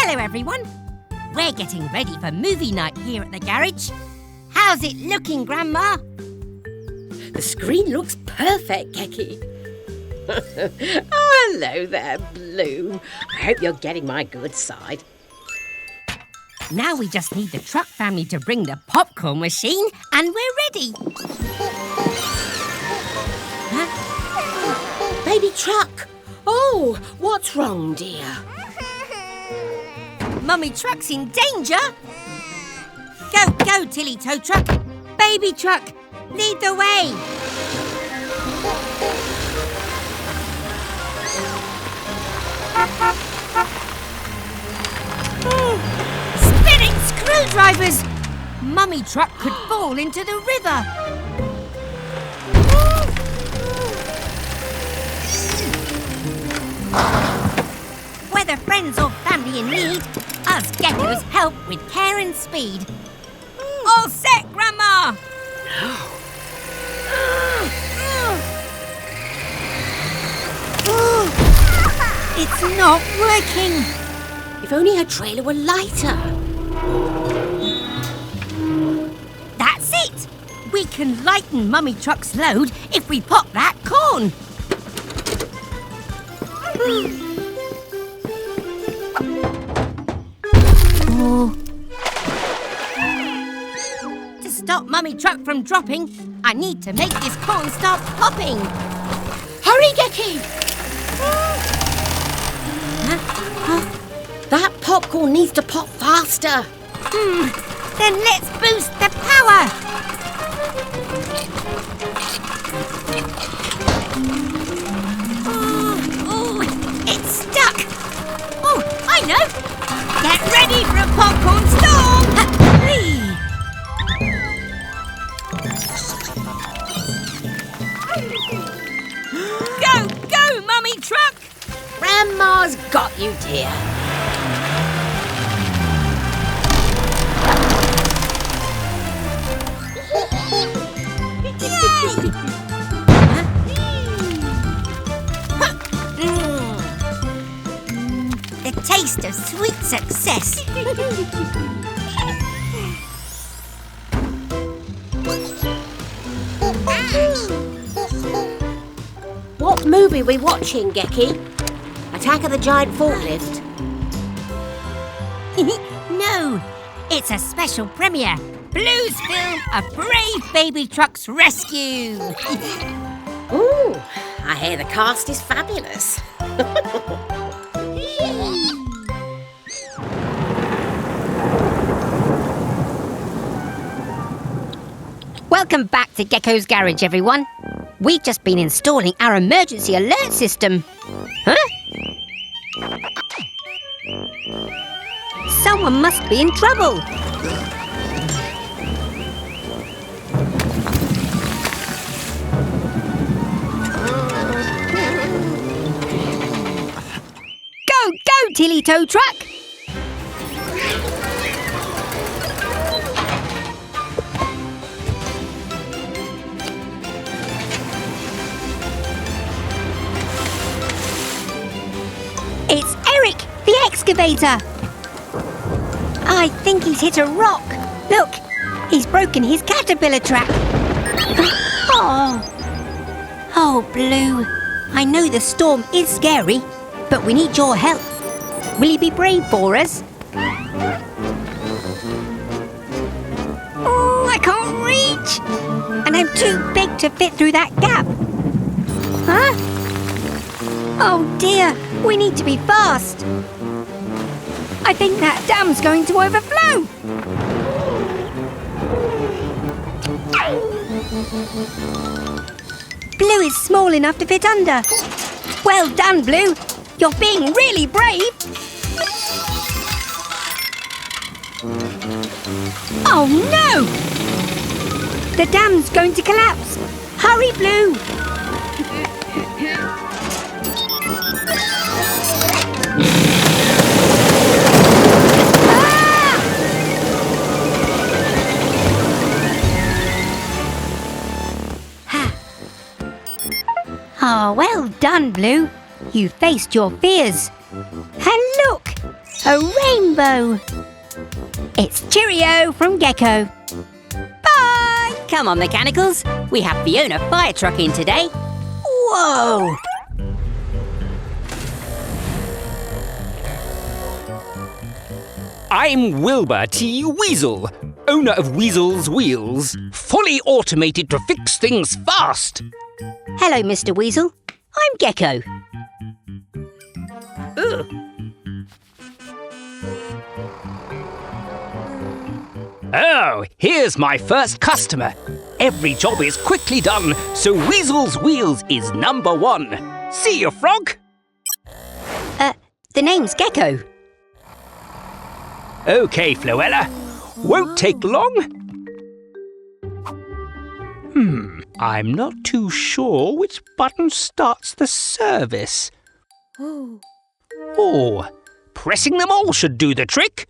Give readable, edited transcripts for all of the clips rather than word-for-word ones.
Hello, everyone. We're getting ready for movie night here at the garage. How's it looking, Grandma? The screen looks perfect, Gecko. Oh, hello there, Blue. I hope you're getting my good side. Now we just need the truck family to bring the popcorn machine and we're ready. Huh? Baby Truck! Oh, what's wrong, dear? Mummy Truck's in danger. Go, Tilly Tow Truck. Baby Truck, lead the way. Spinning screwdrivers! Mummy Truck could fall into the river. Whether friends or family in need, us geckos help with care and speed. All set, Grandma! It's not working. If only her trailer were lighter. That's it. We can lighten Mummy Truck's load if we pop that corn. To stop Mummy Truck from dropping, I need to make this corn start popping. Hurry, Gecko! That popcorn needs to pop faster. Then let's boost the power. Oh, it's stuck. Oh, I know. Get ready for a popcorn storm. Go, Mummy Truck. Grandma's got you, dear. The taste of sweet success. What movie are we watching, Gecko? Attack of the Giant Forklift? No, it's a special premiere. Blue's film, A Brave Baby Truck's Rescue. Ooh, I hear the cast is fabulous. Welcome back to Gecko's Garage, everyone. We've just been installing our emergency alert system. Huh? Someone must be in trouble. Go, Tilly Tow Truck! It's Eric, the excavator. I think he's hit a rock. Look, he's broken his caterpillar track. Oh, Blue, I know the storm is scary, but we need your help. Will you be brave for us? Oh, I can't reach. And I'm too big to fit through that gap. Huh? Oh dear, we need to be fast. I think that dam's going to overflow. Blue is small enough to fit under. Well done, Blue. You're being really brave. Oh no! The dam's going to collapse. Hurry, Blue. Oh, well done, Blue. You faced your fears. And look, A rainbow. It's cheerio from Gecko. Bye! Come on, mechanicals. We have Fiona fire truck in today. Whoa! I'm Wilbur T. Weasel, owner of Weasel's Wheels, fully automated to fix things fast. Hello, Mr. Weasel. I'm Gecko. Oh, here's my first customer. Every job is quickly done, so Weasel's Wheels is #1. See you, frog. The name's Gecko. OK, Floella. Won't take long. I'm not too sure which button starts the service. Oh, pressing them all should do the trick.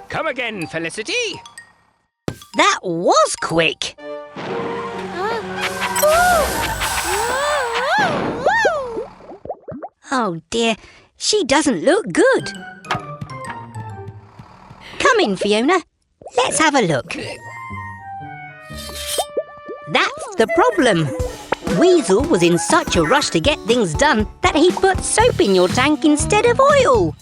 Come again, Felicity. That was quick. Oh dear, she doesn't look good. Come in, Fiona. Let's have a look. That's the problem. Weasel was in such a rush to get things done that he put soap in your tank instead of oil.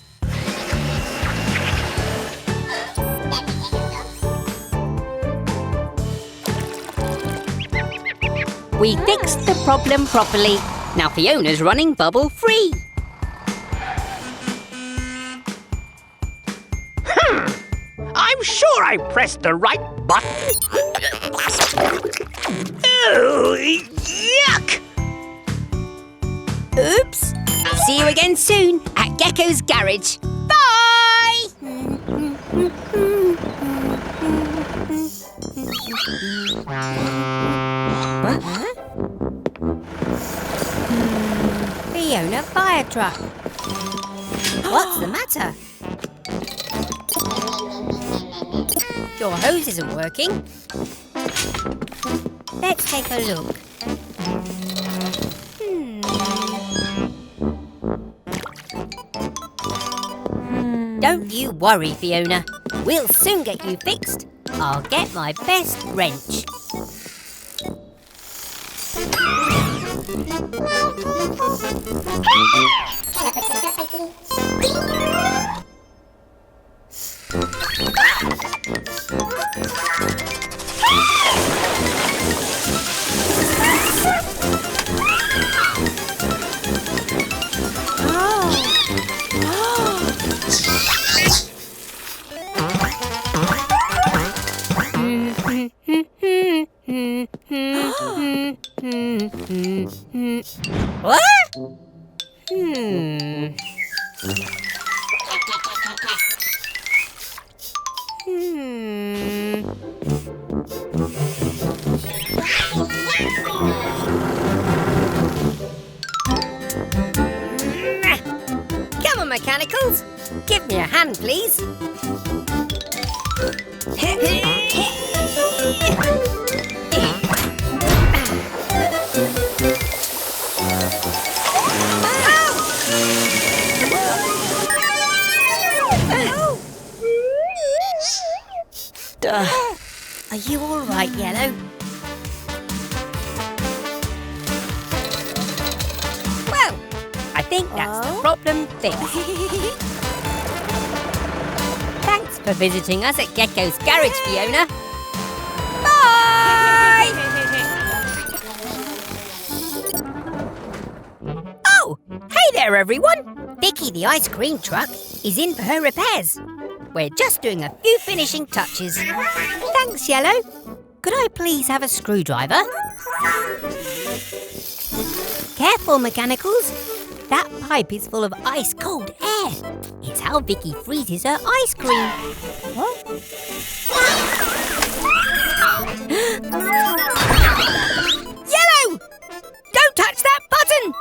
We fixed the problem properly. Now Fiona's running bubble-free. I'm sure I pressed the right button. Oh, yuck! Oops! See you again soon at Gecko's garage. Bye! Fiona fire truck. What's the matter? Your hose isn't working. Let's take a look. Don't you worry, Fiona. We'll soon get you fixed. I'll get my best wrench. What? Come on, mechanicals. Give me a hand, please. Are you all right, Yellow? Well, I think that's the problem fixed. Thanks for visiting us at Gecko's garage, Fiona. Bye! Oh, hey there, everyone. Vicky, the ice cream truck, is in for her repairs. We're just doing a few finishing touches. Thanks, Yellow. Could I please have a screwdriver? Careful, mechanicals. That pipe is full of ice-cold air. It's how Vicky freezes her ice cream. Yellow! Don't touch that button!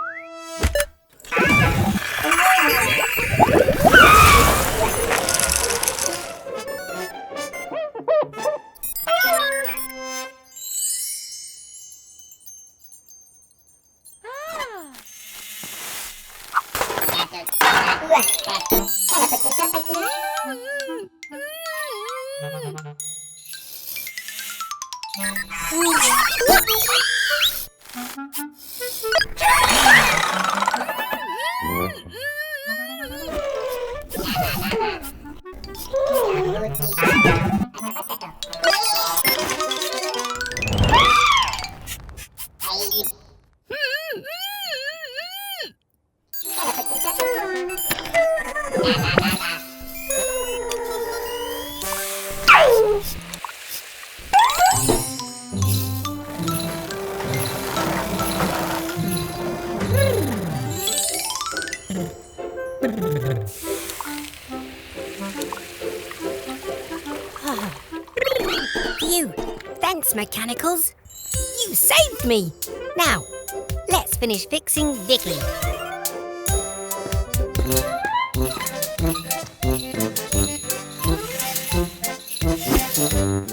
Phew! Thanks, Mechanicals. You saved me. Now, let's finish fixing Vicky.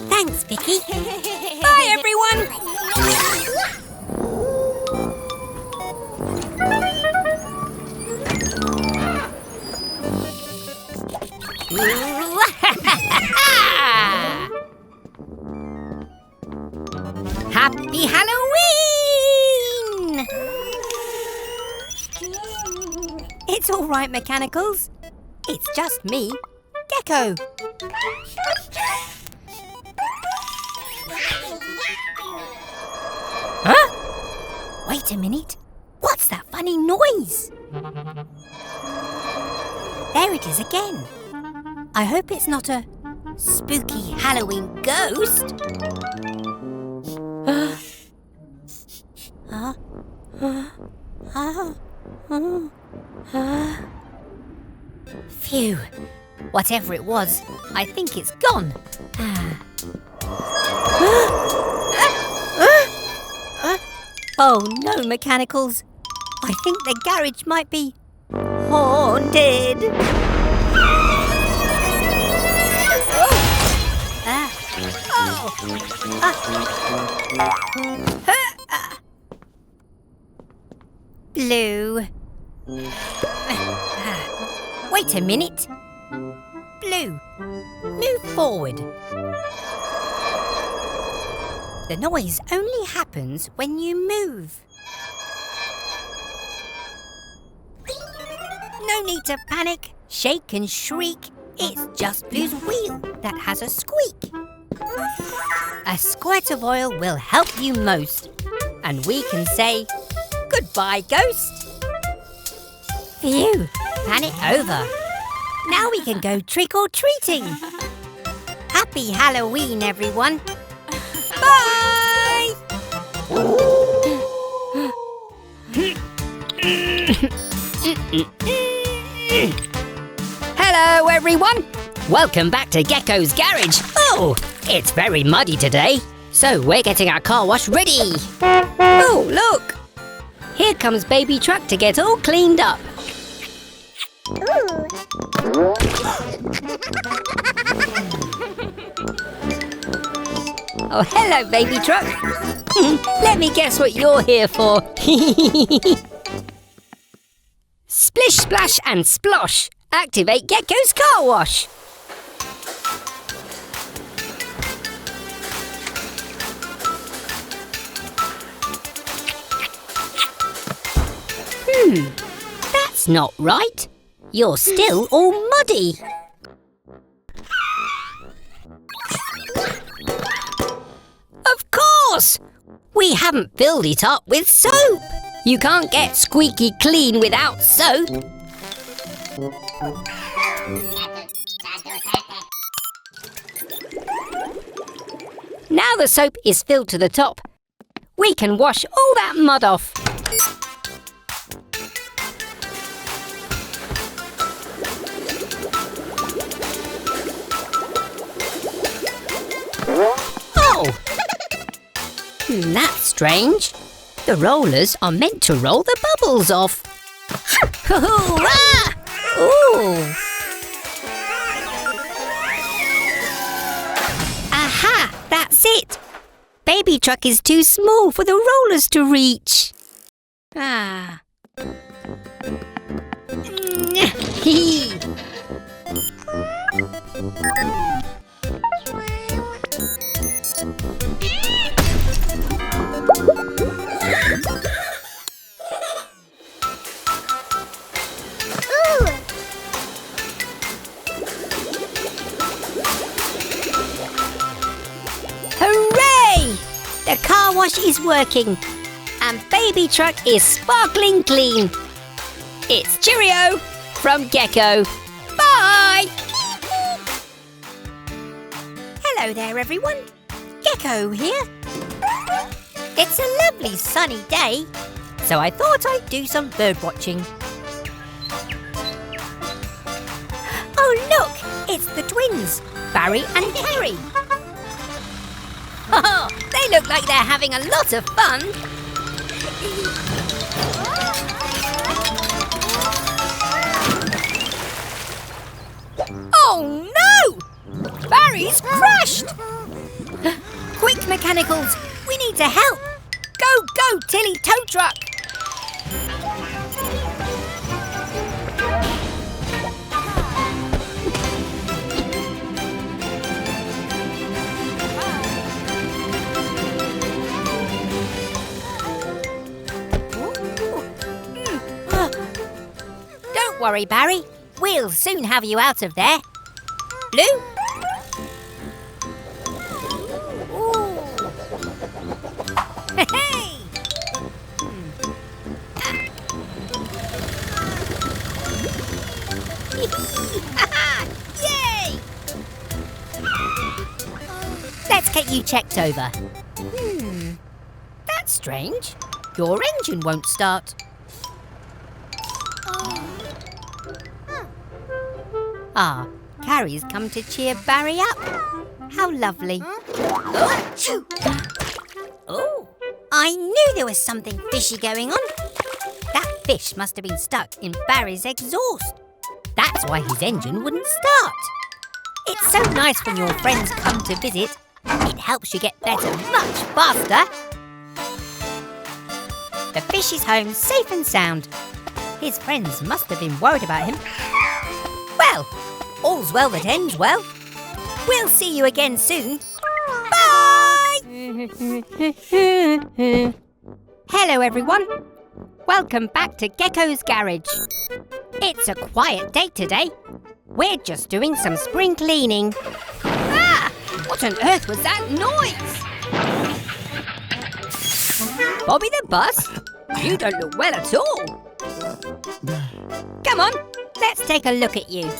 Thanks, Vicky. Bye, everyone. Happy Halloween! It's all right, Mechanicals. It's just me, Gecko. Huh? Wait a minute. What's that funny noise? There it is again. I hope it's not a spooky Halloween ghost. Phew. Whatever it was, I think it's gone. Oh no, Mechanicals. I think the garage might be haunted. Blue. Wait a minute. Blue, move forward. The noise only happens when you move. No need to panic, shake and shriek. It's just Blue's wheel that has a squeak. A squirt of oil will help you most. And we can say, goodbye, ghost. Phew, panic over. Now we can go trick-or-treating. Happy Halloween, everyone. Bye! Hello, everyone. Welcome back to Gecko's garage. Oh, it's very muddy today, so we're getting our car wash ready. Oh, look. Here comes Baby Truck to get all cleaned up. Oh, hello, Baby Truck. Let me guess what you're here for. Splish, splash and splosh. Activate Gecko's car wash. That's not right. You're still all muddy. Of course! We haven't filled it up with soap. You can't get squeaky clean without soap. Now the soap is filled to the top. We can wash all that mud off. Oh! That's strange. The rollers are meant to roll the bubbles off. Hoo-hoo-ah! Ooh! Aha! That's it! Baby Truck is too small for the rollers to reach. Ah. Hee. Hooray! The car wash is working and baby truck is sparkling clean. It's cheerio from Gecko. Bye! Hello there, everyone. Gecko here. It's a lovely sunny day, so I thought I'd do some bird watching. Oh, look! It's the twins, Barry and Carrie. Oh, they look like they're having a lot of fun. Oh no! Barry's crashed! Quick, mechanicals! We need to help! Go, go, Tilly tow truck! Don't worry, Barry. We'll soon have you out of there. Blue? Ooh. Hey! Yay! Let's get you checked over. That's strange. Your engine won't start. Ah, Carrie's come to cheer Barry up. How lovely. Oh, I knew there was something fishy going on. That fish must have been stuck in Barry's exhaust. That's why his engine wouldn't start. It's so nice when your friends come to visit. It helps you get better much faster. The fish is home safe and sound. His friends must have been worried about him. Well, all's well that ends well. We'll see you again soon. Bye! Hello, everyone. Welcome back to Gecko's garage. It's a quiet day today. We're just doing some spring cleaning. Ah! What on earth was that noise? Bobby the bus? You don't look well at all. Come on, let's take a look at you.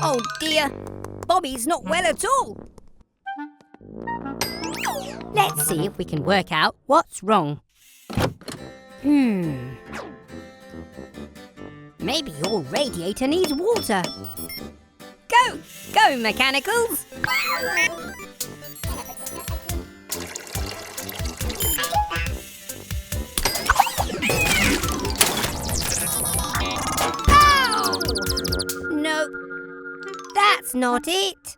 Oh dear, Bobby's not well at all. Let's see if we can work out what's wrong. Maybe your radiator needs water. Go, go, mechanicals! Ow! No, that's not it.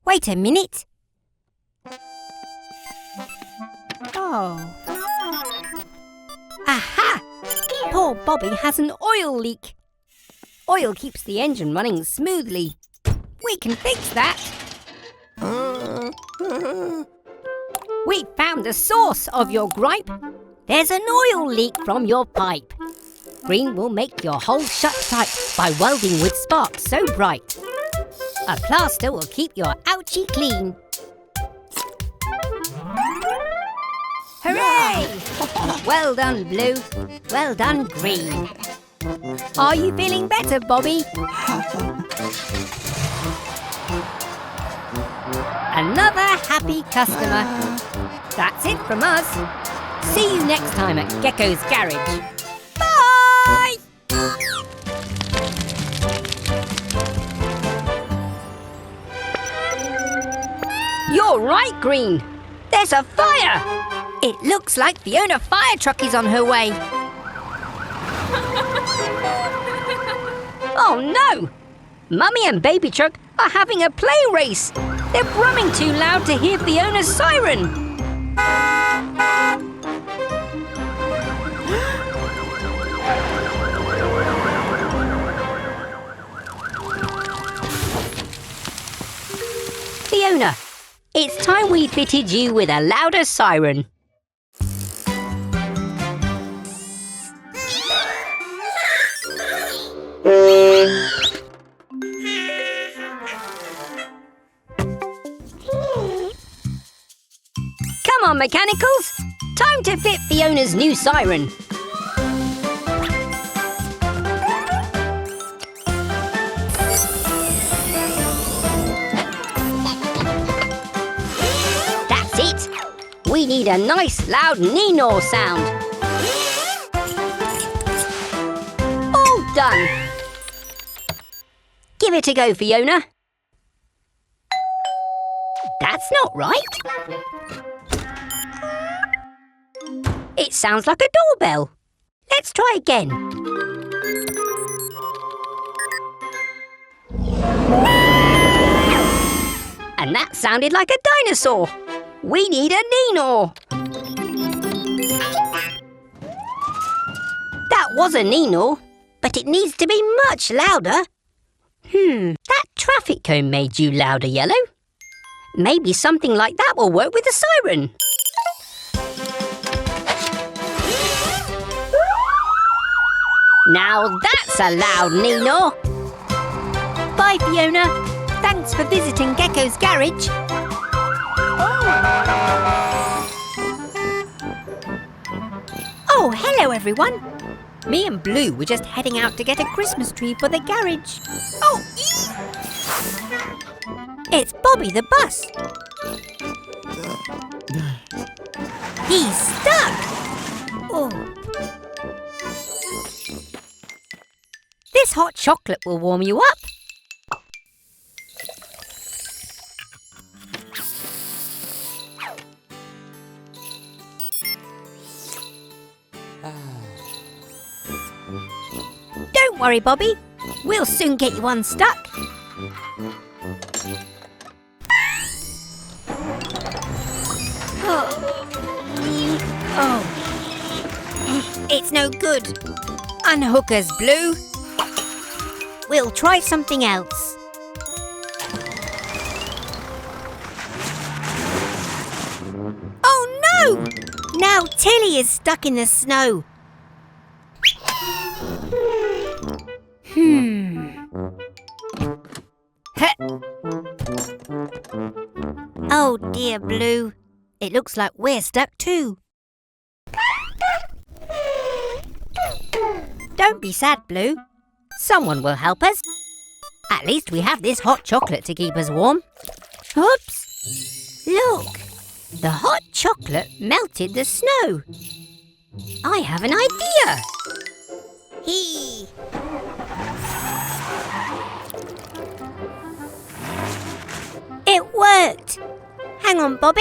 Wait a minute. Oh. Aha! Poor Bobby has an oil leak. Oil keeps the engine running smoothly. We can fix that. We found the source of your gripe. There's an oil leak from your pipe. Green will make your hole shut tight by welding with sparks so bright. A plaster will keep your ouchie clean. Hooray! Well done, Blue. Well done, Green. Are you feeling better, Bobby? Another happy customer. That's it from us. See you next time at Gecko's garage. Bye! You're right, Green. There's a fire. It looks like Fiona fire truck is on her way. Oh no! Mummy and Baby Truck are having a play race. They're brumming too loud to hear Fiona's siren. Fiona, it's time we fitted you with a louder siren. Come on, mechanicals. Time to fit Fiona's new siren. That's it. We need a nice loud neenor sound. All done. Give it a go, Fiona. That's not right. It sounds like a doorbell. Let's try again. And that sounded like a dinosaur. We need a neenor. That was a neenor, but it needs to be much louder. That traffic cone made you louder, Yellow. Maybe something like that will work with the siren. Now that's a loud neenor. Bye, Fiona. Thanks for visiting Gecko's garage. Oh, hello, everyone. Me and Blue were just heading out to get a Christmas tree for the garage. Oh, it's Bobby the bus. He's stuck. Oh. This hot chocolate will warm you up. Don't worry, Bobby. We'll soon get you unstuck. Oh. It's no good. Unhook us, Blue. We'll try something else. Oh no! Now Tilly is stuck in the snow. Oh dear, Blue. It looks like we're stuck too. Don't be sad, Blue. Someone will help us. At least we have this hot chocolate to keep us warm. Oops! Look! The hot chocolate melted the snow. I have an idea! Hee! It worked! Hang on, Bobby.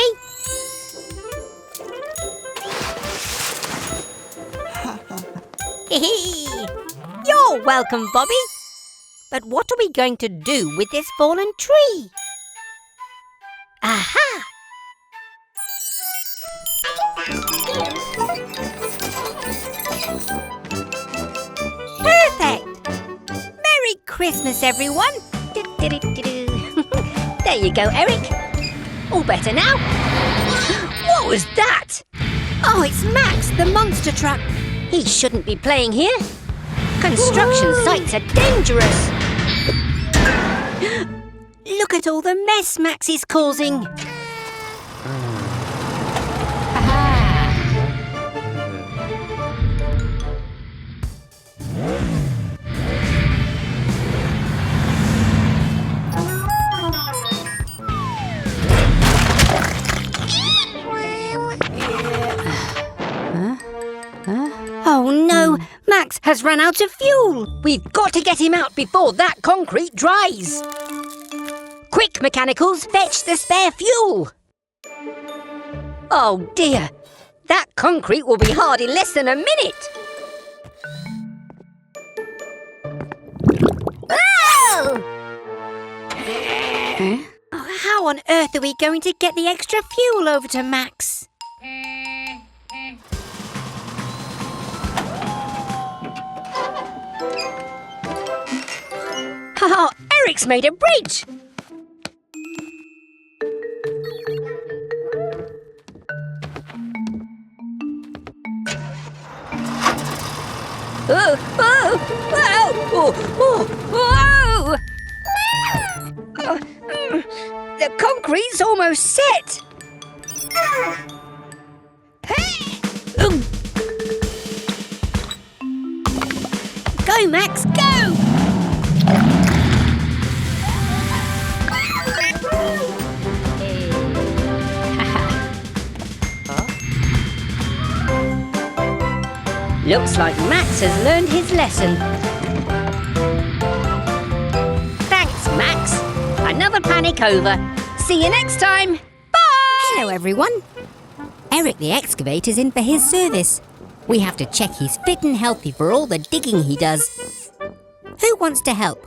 You're welcome, Bobby. But what are we going to do with this fallen tree? Aha! Perfect! Merry Christmas, everyone! There you go, Eric. All better now. What was that? Oh, it's Max, the monster truck. He shouldn't be playing here. Construction sites are dangerous. Look at all the mess Max is causing. Oh no, Max has run out of fuel. We've got to get him out before that concrete dries. Quick, mechanicals, fetch the spare fuel. Oh dear, That concrete will be hard in less than a minute. Oh! Oh, how on earth are we going to get the extra fuel over to Max? Oh, Eric's made a bridge! Oh, oh, whoa! The concrete's almost set! Go, Max, go! Looks like Max has learned his lesson. Thanks, Max. Another panic over. See you next time. Bye! Hello, everyone. Eric the excavator's in for his service. We have to check he's fit and healthy for all the digging he does. Who wants to help?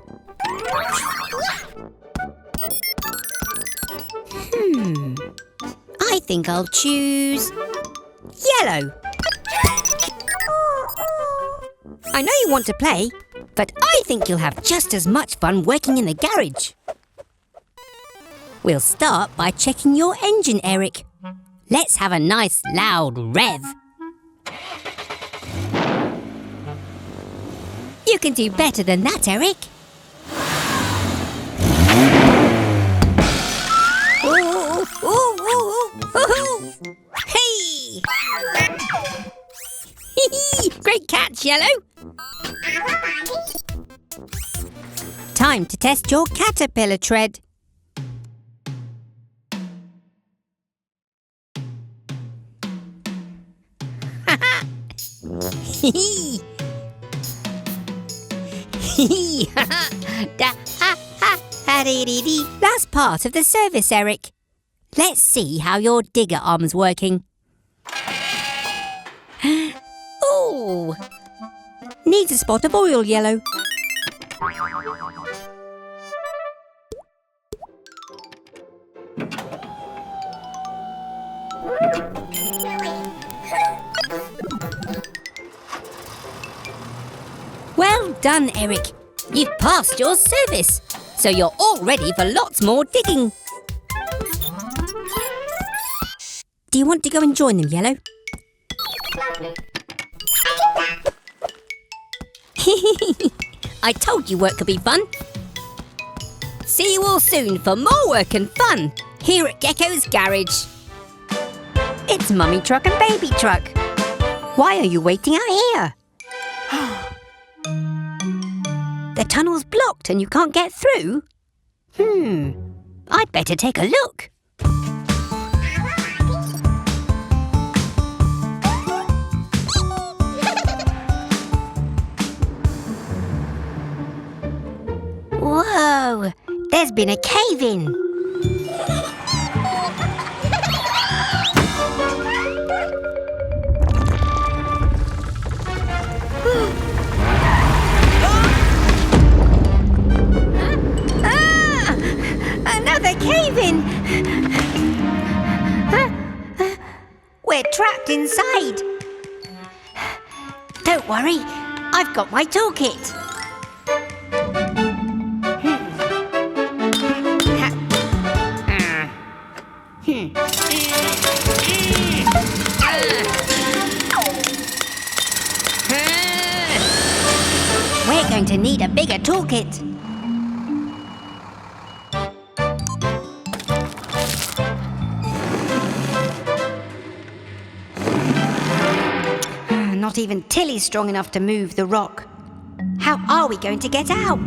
I think I'll choose yellow. I know you want to play, but I think you'll have just as much fun working in the garage. We'll start by checking your engine, Eric. Let's have a nice loud rev. You can do better than that, Eric. Ooh, ooh, ooh, ooh. Hey! Great catch, Yellow. Time to test your caterpillar tread. That's part of the service, Eric. Let's see how your digger arm's working. Ooh! Needs a spot of oil, Yellow. Well done, Eric. You've passed your service, so you're all ready for lots more digging. Do you want to go and join them, Yellow? I told you work could be fun. See you all soon for more work and fun here at Gecko's garage. It's Mummy Truck and Baby Truck. Why are you waiting out here? The tunnel's blocked and you can't get through? I'd better take a look. Whoa! There's been a cave-in. Another cave-in! We're trapped inside. Don't worry, I've got my toolkit. We're going to need a bigger toolkit. Not even Tilly's strong enough to move the rock. How are we going to get out?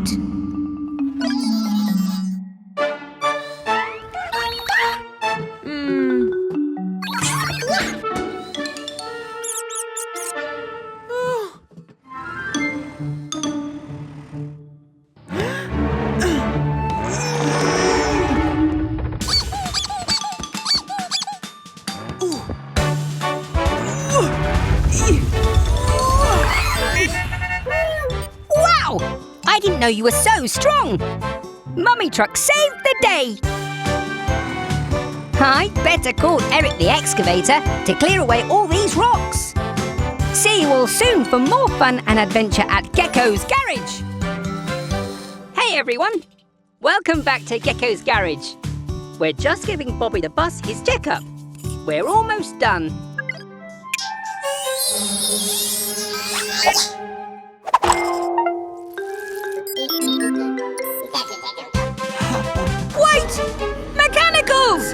you were so strong. Mummy Truck saved the day. I'd better call Eric the Excavator to clear away all these rocks. See you all soon for more fun and adventure at Gecko's Garage. Hey everyone, welcome back to Gecko's Garage. We're just giving Bobby the bus his checkup. We're almost done. Wait! Mechanicals!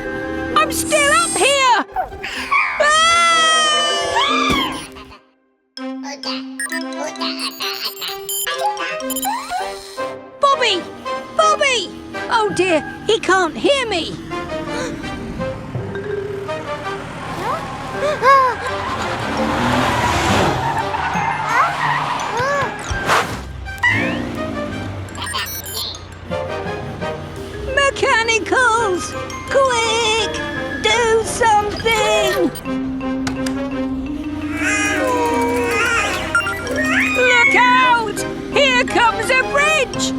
I'm still up here! Bobby! Bobby! Oh dear, he can't hear me! Mechanicals! Quick! Do something! Look out! Here comes a bridge!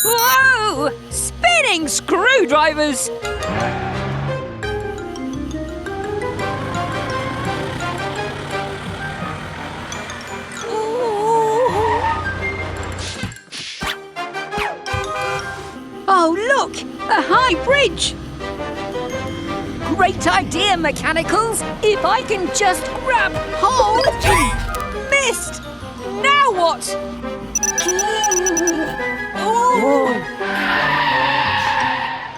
Whoa! Spinning screwdrivers! Oh, look! A high bridge! Great idea, Mechanicals! If I can just grab hold... Missed! Now what?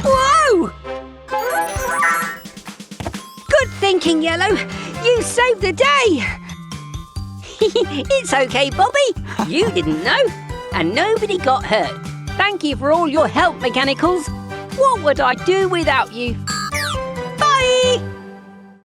Whoa! Good thinking, Yellow. You saved the day. It's okay, Bobby. You didn't know, and nobody got hurt. Thank you for all your help, Mechanicals. What would I do without you?